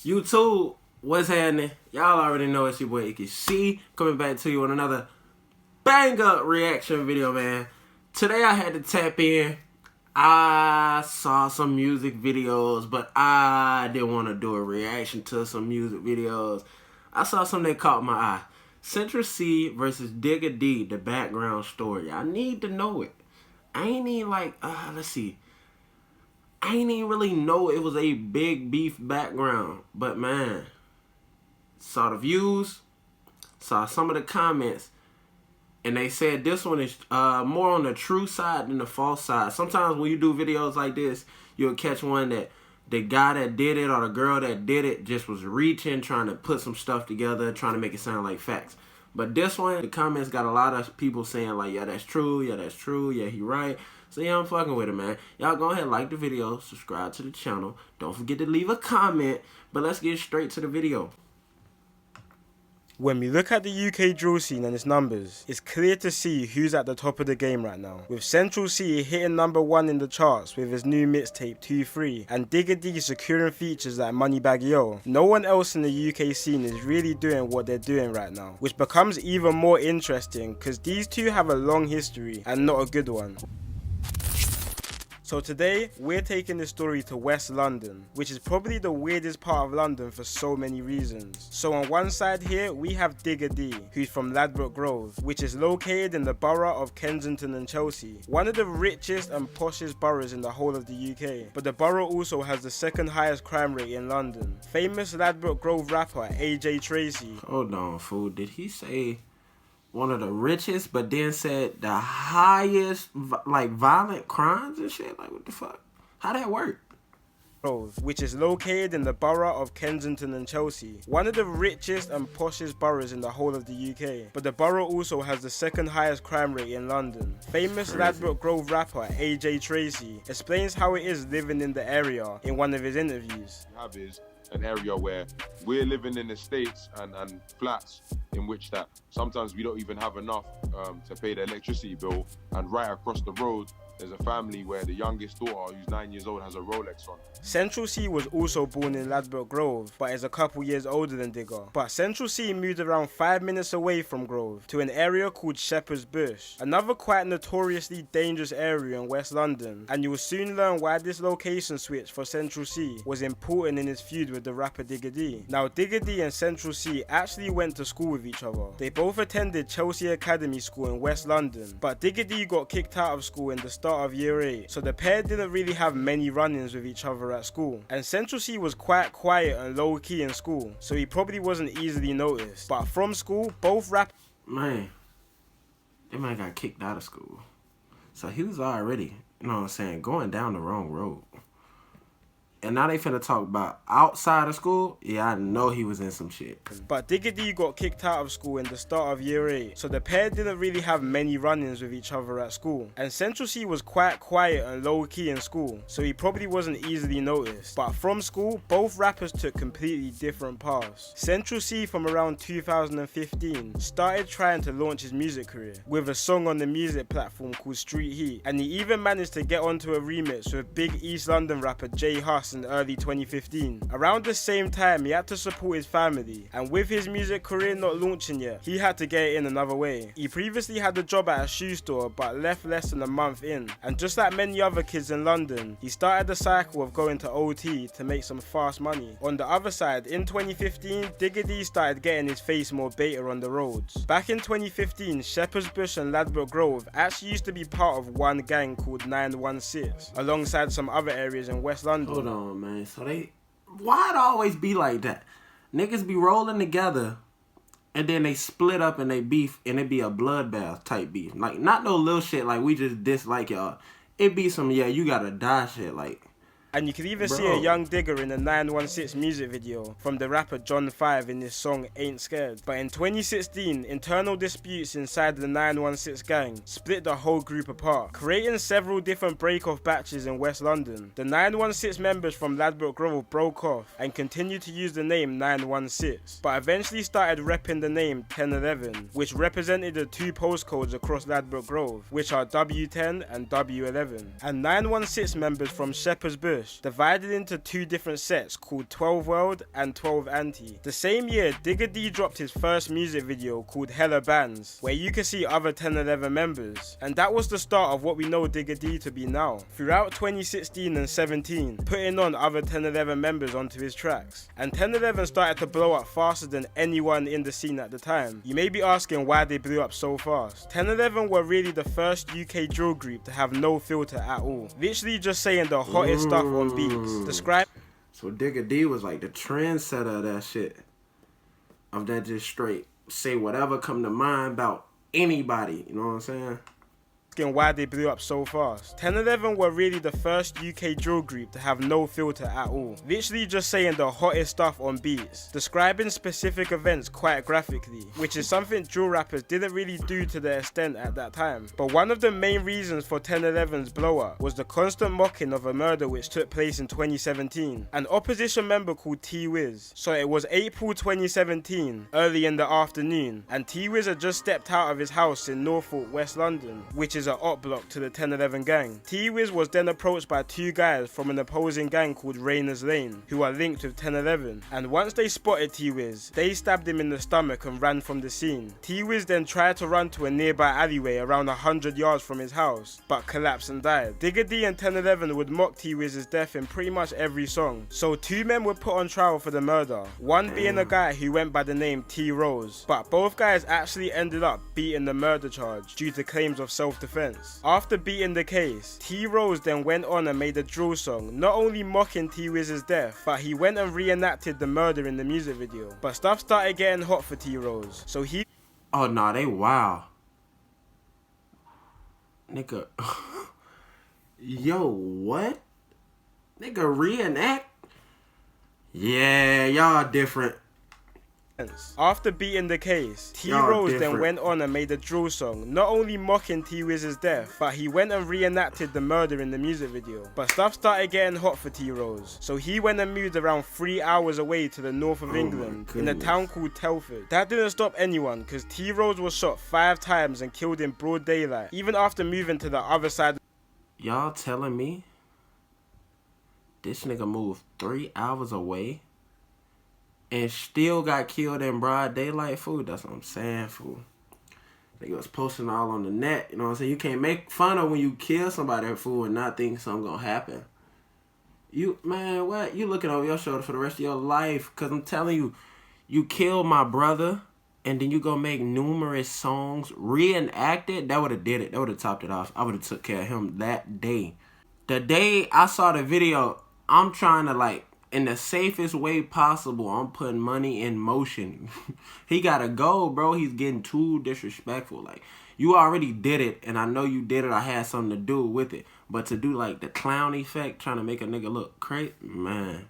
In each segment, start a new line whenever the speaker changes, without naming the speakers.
YouTube, what's happening? Y'all already know it's your boy Icky C coming back to you on another bang up reaction video, man. Today I had to tap in. I saw some music videos, but I didn't want to do a reaction to some music videos. I saw something that caught my eye. Central Cee versus Digga D, the background story. I need to know it. I ain't even like, let's see. I ain't even really know it was a big beef background. But man, saw the views, saw some of the comments, and they said this one is more on the true side than the false side. Sometimes when you do videos like this, you'll catch one that the guy that did it or the girl that did it just was reaching, trying to put some stuff together, trying to make it sound like facts. But this one, the comments got a lot of people saying like, yeah, that's true, yeah, he right. So yeah, I'm fucking with it, man. Y'all go ahead and like the video, subscribe to the channel. Don't forget to leave a comment, but let's get straight to the video.
When we look at the UK drill scene and its numbers, it's clear to see who's at the top of the game right now. With Central Cee hitting #1 in the charts with his new mixtape 2-3, and Digga D securing features like Moneybagg Yo, no one else in the UK scene is really doing what they're doing right now, which becomes even more interesting because these two have a long history and not a good one. So today, we're taking this story to West London, which is probably the weirdest part of London for so many reasons. So on one side here, we have Digga D, who's from Ladbroke Grove, which is located in the borough of Kensington and Chelsea, one of the richest and poshest boroughs in the whole of the UK. But the borough also has the second highest crime rate in London. Famous Ladbroke Grove rapper AJ Tracey.
Hold on, fool. Did he say one of the richest, but then said the highest, like, violent crimes and shit? Like, what the fuck? How that work?
Which is located in the borough of Kensington and Chelsea, one of the richest and poshest boroughs in the whole of the UK. But the borough also has the second highest crime rate in London. Famous Ladbroke Grove rapper AJ Tracey explains how it is living in the area in one of his interviews.
Is an area where we're living in estates and flats in which that sometimes we don't even have enough to pay the electricity bill, and right across the road there's a family where the youngest daughter, who's 9 years old, has a Rolex on.
Central Cee was also born in Ladbroke Grove, but is a couple years older than Digga. But Central Cee moved around 5 minutes away from Grove to an area called Shepherd's Bush, another quite notoriously dangerous area in West London, and you will soon learn why this location switch for Central Cee was important in his feud with the rapper Digga D. Now, Digga D and Central Cee actually went to school with each other. They both attended Chelsea Academy School in West London, but Digga D got kicked out of school in the start of year 8, so the pair didn't really have many run-ins with each other at school. And Central Cee was quite quiet and low-key in school, so he probably wasn't easily noticed. But from school, both rappers...
Man, that man got kicked out of school. So he was already, you know what I'm saying, going down the wrong road. And now they finna talk about outside of school. Yeah, I know he was in some shit.
But Digga D got kicked out of school in the start of year 8, so the pair didn't really have many run-ins with each other at school. And Central Cee was quite quiet and low-key in school, so he probably wasn't easily noticed. But from school, both rappers took completely different paths. Central Cee, from around 2015, started trying to launch his music career with a song on the music platform called Street Heat, and he even managed to get onto a remix with big East London rapper J Hus in early 2015. Around the same time, he had to support his family, and with his music career not launching yet, he had to get it in another way. He previously had a job at a shoe store but left less than a month in, and just like many other kids in London, he started the cycle of going to OT to make some fast money. On the other side, in 2015, Digga D started getting his face more beta on the roads. Back in 2015, Shepherd's Bush and Ladbroke Grove actually used to be part of one gang called 916, alongside some other areas in West London.
Hold on, man. So why it always be like that? Niggas be rolling together and then they split up and they beef, and it be a bloodbath type beef. Like, not no little shit like we just dislike y'all. It be some, yeah, you gotta die shit. Like,
And you can even see a young Digga in the 916 music video from the rapper John 5 in his song Ain't Scared. But in 2016, internal disputes inside the 916 gang split the whole group apart, creating several different break-off batches in West London. The 916 members from Ladbroke Grove broke off and continued to use the name 916, but eventually started repping the name 1011, which represented the two postcodes across Ladbroke Grove, which are W10 and W11. And 916 members from Shepherd's Bush Bush, divided into two different sets called 12 World and 12 Anti. The same year, Digga D dropped his first music video called Hella Bands, where you can see other 1011 members, and that was the start of what we know Digga D to be now. Throughout 2016 and 17, putting on other 1011 members onto his tracks, and 1011 started to blow up faster than anyone in the scene at the time. You may be asking why they blew up so fast. 1011 were really the first UK drill group to have no filter at all, literally just saying the hottest stuff on beats.
So Digga D was like the trendsetter of that shit. Of that just straight say whatever come to mind about anybody, you know what I'm saying?
Why they blew up so fast. 1011 were really the first UK drill group to have no filter at all, literally just saying the hottest stuff on beats, describing specific events quite graphically, which is something drill rappers didn't really do to the extent at that time. But one of the main reasons for 1011's blow up was the constant mocking of a murder which took place in 2017, an opposition member called T-Wiz. So it was April 2017, early in the afternoon, and T-Wiz had just stepped out of his house in Norfolk, West London, which is an op block to the 1011 gang. T-Wiz was then approached by two guys from an opposing gang called Rainers Lane, who are linked with 1011, and once they spotted T-Wiz, they stabbed him in the stomach and ran from the scene. T-Wiz then tried to run to a nearby alleyway around 100 yards from his house, but collapsed and died. Digga D and 1011 would mock T-Wiz's death in pretty much every song, so two men were put on trial for the murder, one being a guy who went by the name T-Rose, but both guys actually ended up beating the murder charge due to claims of self-defense. After beating the case, T-Rose then went on and made a drill song, not only mocking T-Wiz's death, but he went and reenacted the murder in the music video. But stuff started getting hot for T-Rose, so he...
Oh nah, they wow. Nigga. Yo, what? Nigga reenact? Yeah, y'all different.
After beating the case, T-Rose then went on and made a drill song, not only mocking T-Wiz's death, but he went and reenacted the murder in the music video. But stuff started getting hot for T-Rose, so he went and moved around 3 hours away to the north of England, in a town called Telford. That didn't stop anyone, because T-Rose was shot 5 times and killed in broad daylight, even after moving to the other side.
Y'all telling me this nigga moved 3 hours away and still got killed in broad daylight, fool? That's what I'm saying, fool. Nigga was posting all on the net, you know what I'm saying? You can't make fun of when you kill somebody, fool, and not think something gonna happen. You, man, what? You looking over your shoulder for the rest of your life, because I'm telling you, you killed my brother, and then you go make numerous songs, reenact it. That would have did it. That would have topped it off. I would have took care of him that day. The day I saw the video, I'm trying to, like, in the safest way possible, I'm putting money in motion. He gotta go, bro. He's getting too disrespectful. Like, you already did it, and I know you did it. I had something to do with it. But to do, like, the clown effect, trying to make a nigga look crazy, man.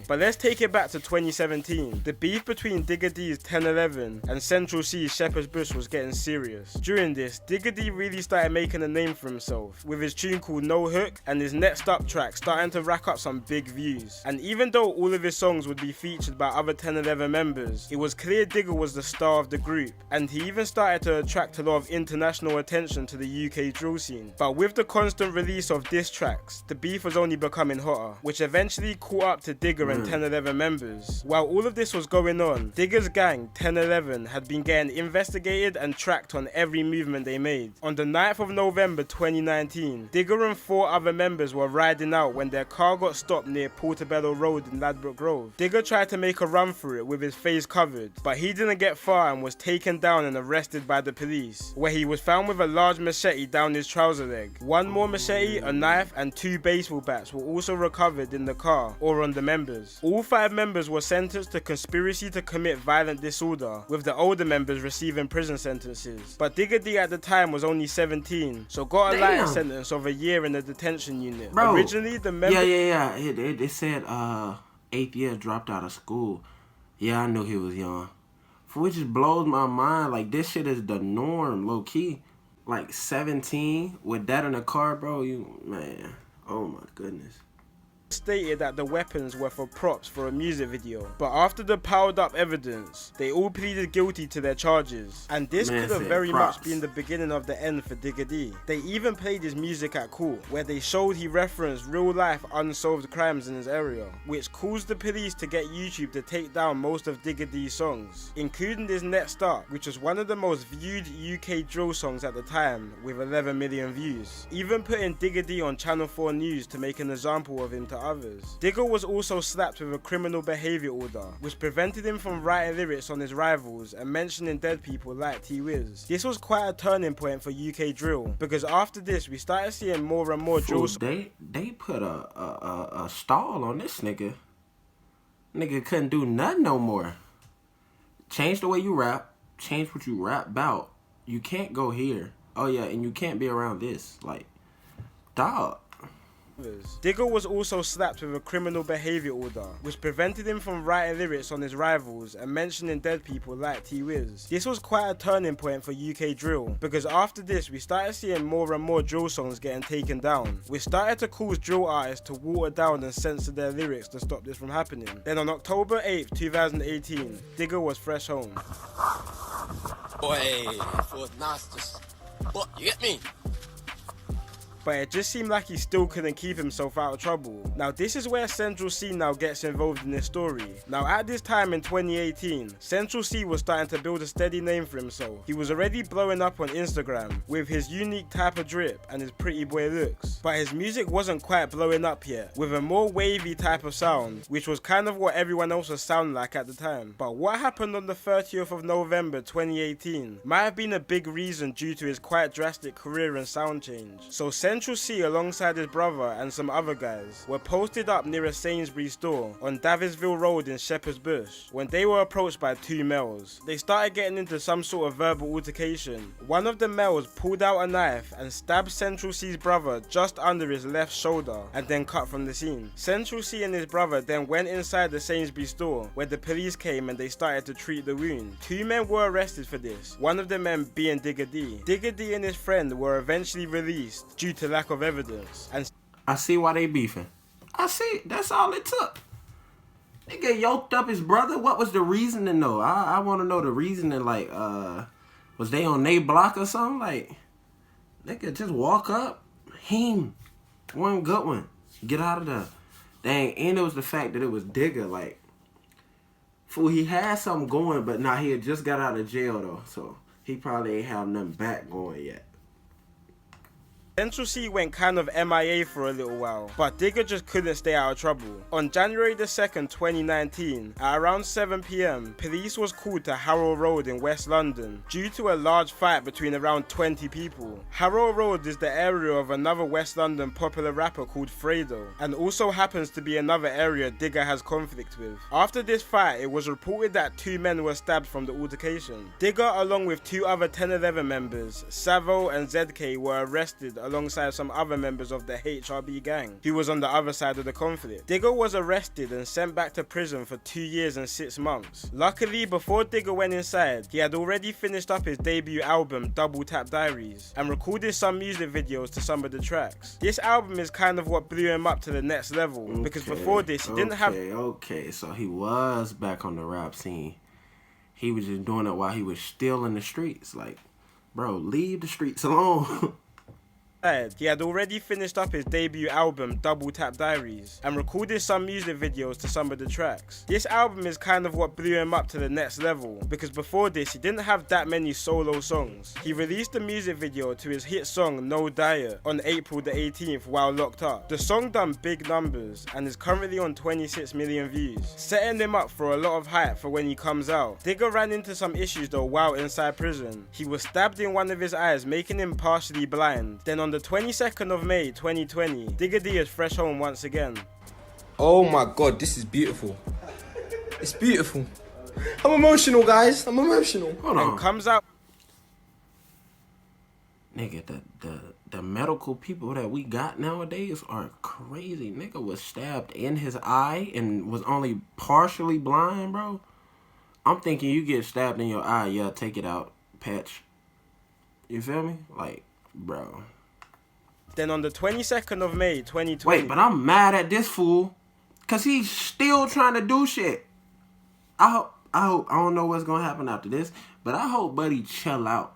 But let's take it back to 2017. The beef between Digga D's 1011 and Central Cee's Shepherd's Bush was getting serious. During this, Digga D really started making a name for himself, with his tune called No Hook and his Next Up track starting to rack up some big views. And even though all of his songs would be featured by other 1011 members, it was clear Digga was the star of the group, and he even started to attract a lot of international attention to the UK drill scene. But with the constant release of diss tracks, the beef was only becoming hotter, which eventually caught up to Digga and 1011 members. While all of this was going on, Digga's gang, 1011, had been getting investigated and tracked on every movement they made. On the 9th of November 2019, Digga and 4 other members were riding out when their car got stopped near Portobello Road in Ladbroke Grove. Digga tried to make a run for it with his face covered, but he didn't get far and was taken down and arrested by the police, where he was found with a large machete down his trouser leg. One more machete, a knife, and 2 baseball bats were also recovered in the car or on the members. All 5 members were sentenced to conspiracy to commit violent disorder, with the older members receiving prison sentences. But Digga D at the time was only 17, so got a lighter sentence of a year in the detention unit.
Bro,
originally the members...
Yeah. It said 8th year dropped out of school. Yeah, I knew he was young. For which just blows my mind. Like, this shit is the norm, low key. Like 17 with that in the car, bro. You, man. Oh my goodness.
stated that the weapons were for props for a music video, but after the piled up evidence, they all pleaded guilty to their charges, and this could have very much been the beginning of the end for Digga D. They even played his music at court, where they showed he referenced real life unsolved crimes in his area, which caused the police to get YouTube to take down most of Digga D's songs, including his Next Up, which was one of the most viewed UK drill songs at the time, with 11 million views, even putting Digga D on Channel 4 News to make an example of him to others. Digga was also slapped with a criminal behaviour order, which prevented him from writing lyrics on his rivals and mentioning dead people like T-Wiz. This was quite a turning point for UK drill, because after this we started seeing more and more drill songs.
They put a stall on this nigga. Nigga couldn't do nothing no more. Change the way you rap. Change what you rap about. You can't go here. Oh yeah, and you can't be around this. Like, dog.
Digga was also slapped with a criminal behaviour order, which prevented him from writing lyrics on his rivals and mentioning dead people like T-Wiz. This was quite a turning point for UK drill, because after this we started seeing more and more drill songs getting taken down, which started to cause drill artists to water down and censor their lyrics to stop this from happening. Then on October 8th, 2018, Digga was fresh home.
Boy, for nasty. What, you get me?
But it just seemed like he still couldn't keep himself out of trouble. Now this is where Central Cee now gets involved in this story. Now at this time in 2018, Central Cee was starting to build a steady name for himself. He was already blowing up on Instagram with his unique type of drip and his pretty boy looks. But his music wasn't quite blowing up yet, with a more wavy type of sound, which was kind of what everyone else was sounding like at the time. But what happened on the 30th of November 2018 might have been a big reason due to his quite drastic career and sound change. So Central Cee alongside his brother and some other guys were posted up near a Sainsbury's store on Davisville Road in Shepherd's Bush when they were approached by two males. They started getting into some sort of verbal altercation. One of the males pulled out a knife and stabbed Central Cee's brother just under his left shoulder and then cut from the scene. Central Cee and his brother then went inside the Sainsbury's store where the police came and they started to treat the wound. Two men were arrested for this, one of the men being Digga D. Digga D and his friend were eventually released due to lack of evidence. And
I see why they beefing. I see. That's all it took. Nigga yoked up his brother. What was the reasoning though? I want to know the reasoning. Like, was they on they block or something? Like, nigga just walk up. One good one. Get out of there. Dang. And it was the fact that it was Digga. Like, fool, he had something going, but now he had just got out of jail though. So he probably ain't have nothing back going yet.
Central Cee went kind of MIA for a little while, but Digga just couldn't stay out of trouble. On January the 2nd, 2019, at around 7 PM, police was called to Harrow Road in West London due to a large fight between around 20 people. Harrow Road is the area of another West London popular rapper called Fredo, and also happens to be another area Digga has conflict with. After this fight, it was reported that two men were stabbed from the altercation. Digga, along with two other 1011 members, Savo and ZK, were arrested alongside some other members of the HRB gang, who was on the other side of the conflict. Digga was arrested and sent back to prison for 2 years and 6 months. Luckily, before Digga went inside, he had already finished up his debut album, Double Tap Diaries, and recorded some music videos to some of the tracks. This album is kind of what blew him up to the next level, because before this, he didn't have...
Okay, so he was back on the rap scene. He was just doing it while he was still in the streets. Like, bro, leave the streets alone.
He had already finished up his debut album, Double Tap Diaries, and recorded some music videos to some of the tracks. This album is kind of what blew him up to the next level, because before this he didn't have that many solo songs. He released a music video to his hit song No Diet on April the 18th while locked up. The song done big numbers and is currently on 26 million views, setting him up for a lot of hype for when he comes out. Digga ran into some issues though while inside prison. He was stabbed in one of his eyes, making him partially blind. Then on the 22nd of May 2020, Digga D is fresh home once again.
Oh my god, this is beautiful. It's beautiful. I'm emotional, guys. I'm emotional.
Hold on.
And comes out.
Nigga, the medical people that we got nowadays are crazy. Nigga was stabbed in his eye and was only partially blind, bro. I'm thinking you get stabbed in your eye, yeah, take it out, patch. You feel me? Like, bro.
Then on the 22nd of May 2020...
Wait, but I'm mad at this fool. Because he's still trying to do shit. I don't know what's going to happen after this. But I hope Buddy chill out.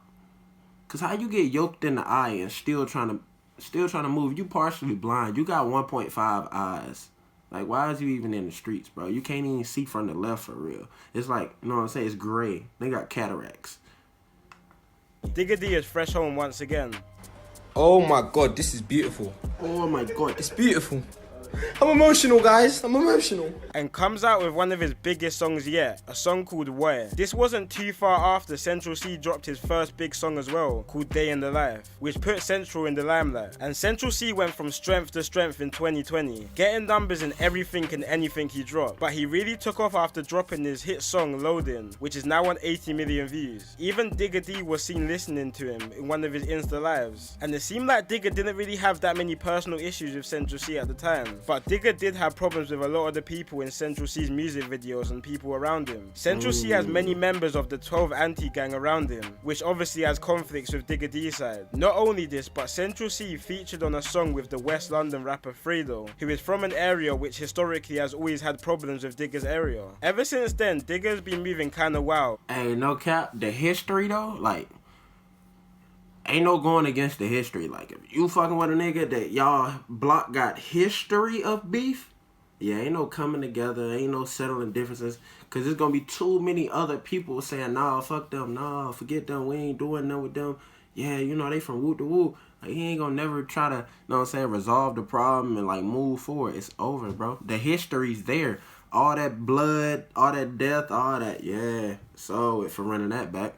Because how you get yoked in the eye and still trying to move? You partially blind. You got 1.5 eyes. Like, why is you even in the streets, bro? You can't even see from the left for real. It's like, you know what I'm saying? It's gray. They got cataracts.
Digga D is fresh home once again.
Oh my god, this is beautiful.
Oh my god.
It's beautiful. I'm emotional, guys. I'm emotional.
And comes out with one of his biggest songs yet, a song called Where. This wasn't too far after Central Cee dropped his first big song as well, called Day in the Life, which put Central in the limelight. And Central Cee went from strength to strength in 2020, getting numbers in everything and anything he dropped. But he really took off after dropping his hit song Loading, which is now on 80 million views. Even Digga D was seen listening to him in one of his Insta lives. And it seemed like Digga didn't really have that many personal issues with Central Cee at the time. But Digga did have problems with a lot of the people in Central Cee's music videos and people around him. Central Cee has many members of the 12 anti-gang around him, which obviously has conflicts with Digga D's side. Not only this, but Central Cee featured on a song with the West London rapper Fredo, who is from an area which historically has always had problems with Digga's area. Ever since then, Digga's been moving kinda wild.
Hey, no cap. The history though, like, ain't no going against the history. Like, if you fucking with a nigga that y'all block got history of beef, yeah, ain't no coming together, ain't no settling differences. Because there's going to be too many other people saying, nah, fuck them, nah, forget them, we ain't doing nothing with them. Yeah, you know, they from woo to woo. Like, he ain't going to never try to, you know what I'm saying, resolve the problem and, like, move forward. It's over, bro. The history's there. All that blood, all that death, all that, yeah. So, if we're running that back.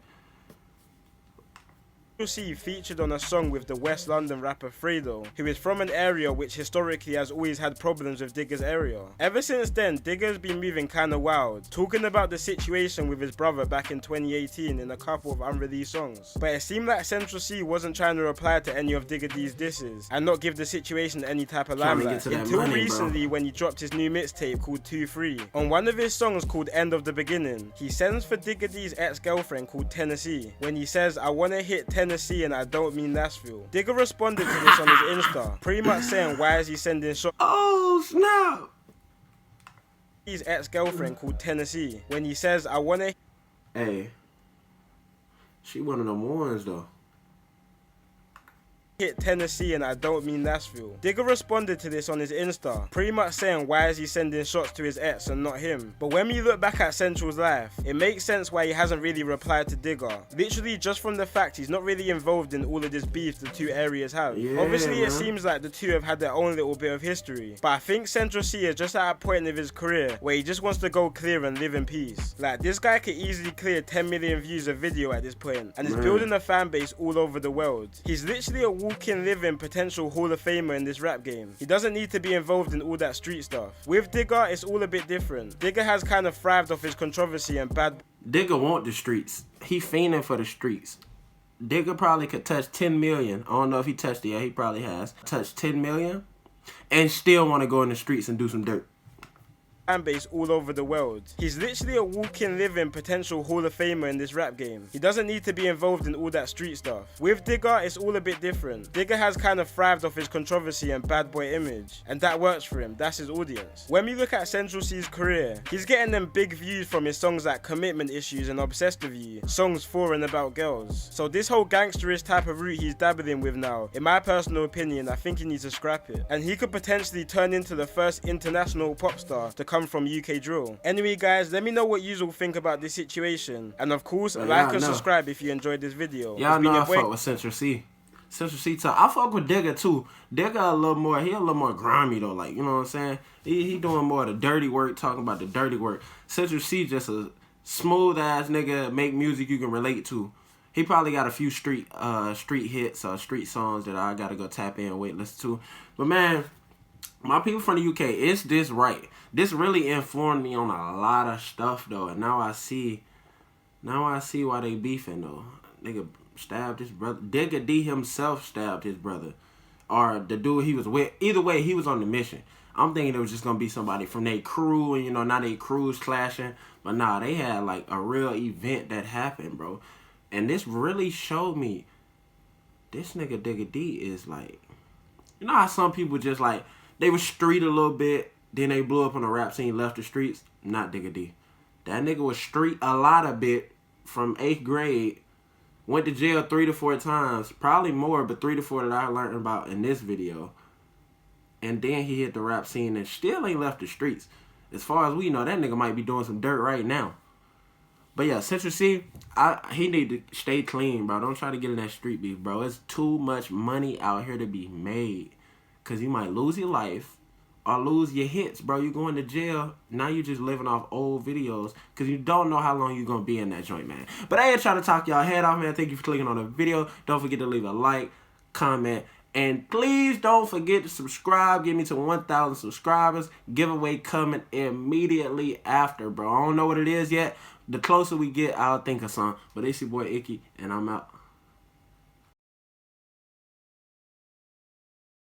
Cee featured on a song with the West London rapper Fredo, who is from an area which historically has always had problems with Digga's area. Ever since then, Digga's been moving kinda wild, talking about the situation with his brother back in 2018 in a couple of unreleased songs. But it seemed like Central Cee wasn't trying to reply to any of Digga D's disses, and not give the situation any type of limelight, until recently when he dropped his new mixtape called 2-3. On one of his songs called End of the Beginning, he sends for Digga D's ex-girlfriend called Tennessee, when he says, I wanna hit Tennessee and I don't mean Nashville. Digga responded to this on his Insta, pretty much saying why is he sending shots.
Oh snap!
His ex-girlfriend called Tennessee, when he says I wanna.
Hey, she one of them ones though.
Hit Tennessee and I don't mean Nashville. Digga responded to this on his Insta, pretty much saying why is he sending shots to his ex and not him. But when we look back at Central's life, it makes sense why he hasn't really replied to Digga. Literally just from the fact he's not really involved in all of this beef the two areas have.
Yeah,
obviously
man.
It seems like the two have had their own little bit of history, but I think Central Cee is just at a point of his career where he just wants to go clear and live in peace. Like, this guy could easily clear 10 million views a video at this point, and is building a fan base all over the world. He's literally a walking, living potential Hall of Famer in this rap game. He doesn't need to be involved in all that street stuff. With Digga, it's all a bit different. Digga has kind of thrived off his controversy and bad.
Digga want the streets. He fiending for the streets. Digga probably could touch 10 million. I don't know if he touched it yet. He probably has. Touched 10 million and still want to go in the streets and do some dirt.
Fan base all over the world. He's literally a walking, living potential Hall of Famer in this rap game. He doesn't need to be involved in all that street stuff. With Digga, it's all a bit different. Digga has kind of thrived off his controversy and bad boy image, and that works for him. That's his audience. When we look at Central Cee's career, he's getting them big views from his songs like Commitment Issues and Obsessed With You, songs for and about girls. So this whole gangsterish type of route he's dabbling with now, in my personal opinion, I think he needs to scrap it. And he could potentially turn into the first international pop star to come from UK drill. Anyway guys, let me know what you all think about this situation, and of course like and subscribe if you enjoyed this video.
Y'all know I fuck with Central Cee. Central Cee talk. I fuck with Digga too. Digga a little more grimy though, like, you know what I'm saying? He doing more of the dirty work, talking about the dirty work. Central Cee just a smooth ass nigga, make music you can relate to. He probably got a few street hits or street songs that I gotta go tap in and wait listen to. But man, my people from the UK, is this right? This really informed me on a lot of stuff though, and now I see why they beefing though. Nigga stabbed his brother. Digga D himself stabbed his brother, or the dude he was with. Either way, he was on the mission. I'm thinking it was just gonna be somebody from their crew, and you know, now they crews clashing. But nah, they had like a real event that happened, bro. And this really showed me this nigga Digga D is like, You know how some people just like, they were street a little bit, then they blew up on the rap scene, left the streets? Not Digga D. That nigga was street a lot of bit from 8th grade. Went to jail 3 to 4 times. Probably more, but 3 to 4 that I learned about in this video. And then he hit the rap scene and still ain't left the streets. As far as we know, that nigga might be doing some dirt right now. But yeah, Central Cee, he need to stay clean, bro. Don't try to get in that street beef, bro. It's too much money out here to be made. Because you might lose your life or lose your hits, bro. You going to jail. Now you just living off old videos because you don't know how long you're going to be in that joint, man. But I ain't trying to talk y'all head off, man. Thank you for clicking on the video. Don't forget to leave a like, comment, and please don't forget to subscribe. Get me to 1,000 subscribers. Giveaway coming immediately after, bro. I don't know what it is yet. The closer we get, I'll think of something. But it's your boy Icky, and I'm out.